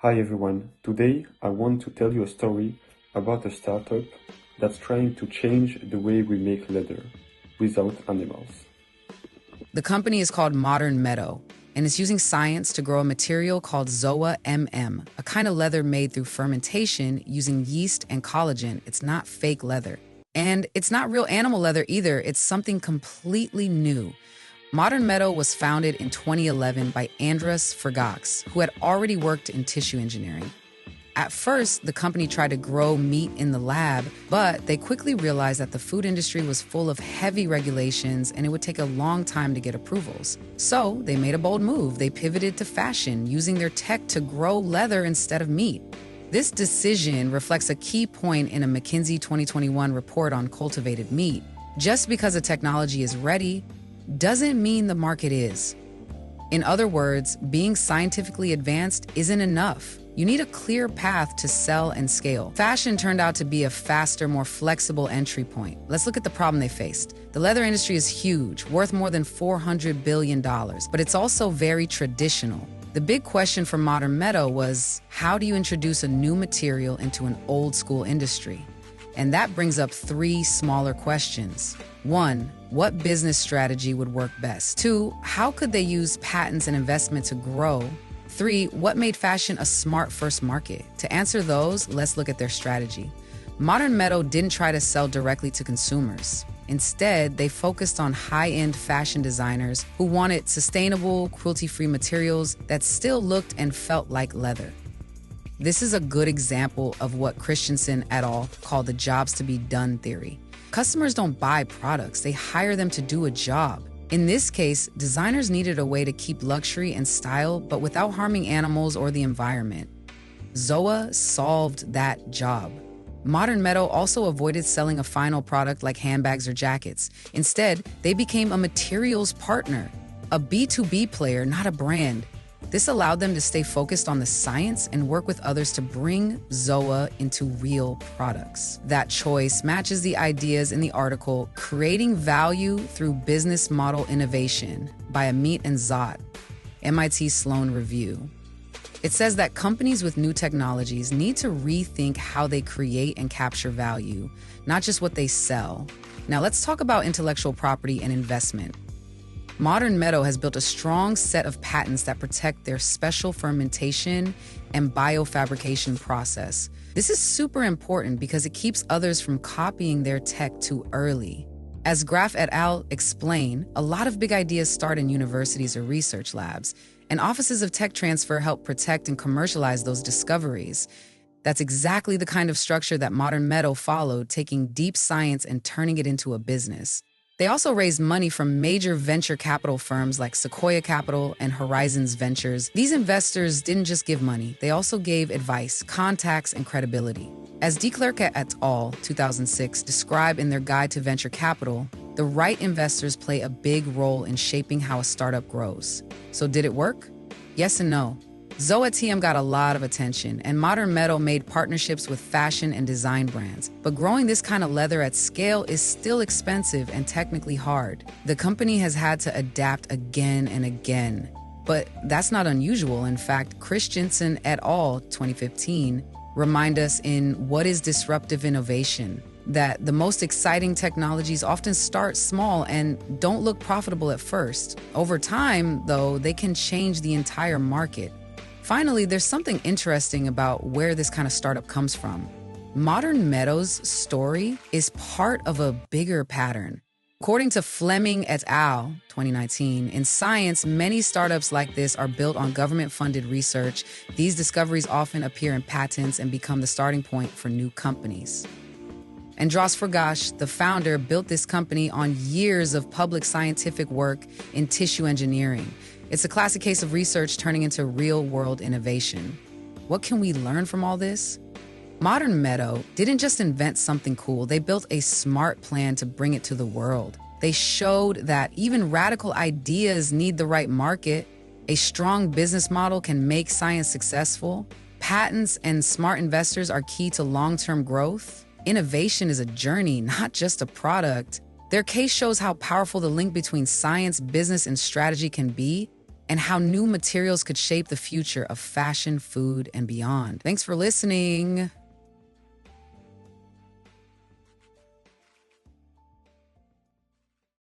Hi everyone, today I want to tell you a story about a startup that's trying to change the way we make leather without animals. The company is called Modern Meadow, and it's using science to grow a material called Zoa MM, a kind of leather made through fermentation using yeast and collagen. It's not fake leather. And it's not real animal leather either, it's something completely new. Modern Meadow was founded in 2011 by Andras Fergax, who had already worked in tissue engineering. At first, the company tried to grow meat in the lab, but they quickly realized that the food industry was full of heavy regulations and it would take a long time to get approvals. So they made a bold move. They pivoted to fashion, using their tech to grow leather instead of meat. This decision reflects a key point in a McKinsey 2021 report on cultivated meat. Just because a technology is ready doesn't mean the market is. In other words, being scientifically advanced isn't enough. You need a clear path to sell and scale. Fashion turned out to be a faster, more flexible entry point. Let's look at the problem they faced. The leather industry is huge, worth more than $400 billion, but it's also very traditional. The big question for Modern Meadow was, how do you introduce a new material into an old school industry? And that brings up three smaller questions. 1, what business strategy would work best? 2, how could they use patents and investment to grow? 3, what made fashion a smart first market? To answer those, let's look at their strategy. Modern Meadow didn't try to sell directly to consumers. Instead, they focused on high-end fashion designers who wanted sustainable, cruelty-free materials that still looked and felt like leather. This is a good example of what Christensen et al. Call the jobs to be done theory. Customers don't buy products, they hire them to do a job. In this case, designers needed a way to keep luxury and style, but without harming animals or the environment. Zoa solved that job. Modern Meadow also avoided selling a final product like handbags or jackets. Instead, they became a materials partner, a B2B player, not a brand. This allowed them to stay focused on the science and work with others to bring Zoa into real products. That choice matches the ideas in the article, Creating Value Through Business Model Innovation by Amit and Zott, MIT Sloan Review. It says that companies with new technologies need to rethink how they create and capture value, not just what they sell. Now let's talk about intellectual property and investment. Modern Meadow has built a strong set of patents that protect their special fermentation and biofabrication process. This is super important because it keeps others from copying their tech too early. As Graf et al. Explain, a lot of big ideas start in universities or research labs, and offices of tech transfer help protect and commercialize those discoveries. That's exactly the kind of structure that Modern Meadow followed, taking deep science and turning it into a business. They also raised money from major venture capital firms like Sequoia Capital and Horizons Ventures. These investors didn't just give money, they also gave advice, contacts, and credibility. As de Klerk et al. 2006 describe in their Guide to Venture Capital, the right investors play a big role in shaping how a startup grows. So did it work? Yes and no. Zoa TM got a lot of attention, and Modern Meadow made partnerships with fashion and design brands. But growing this kind of leather at scale is still expensive and technically hard. The company has had to adapt again and again. But that's not unusual. In fact, Christensen et al. 2015 remind us in What is Disruptive Innovation? That the most exciting technologies often start small and don't look profitable at first. Over time, though, they can change the entire market. Finally, there's something interesting about where this kind of startup comes from. Modern Meadow's story is part of a bigger pattern. According to Fleming et al. 2019, in science, many startups like this are built on government-funded research. These discoveries often appear in patents and become the starting point for new companies. Andras Fergash, the founder, built this company on years of public scientific work in tissue engineering. It's a classic case of research turning into real-world innovation. What can we learn from all this? Modern Meadow didn't just invent something cool, they built a smart plan to bring it to the world. They showed that even radical ideas need the right market. A strong business model can make science successful. Patents and smart investors are key to long-term growth. Innovation is a journey, not just a product. Their case shows how powerful the link between science, business, and strategy can be. and how new materials could shape the future of fashion, food, and beyond. Thanks for listening.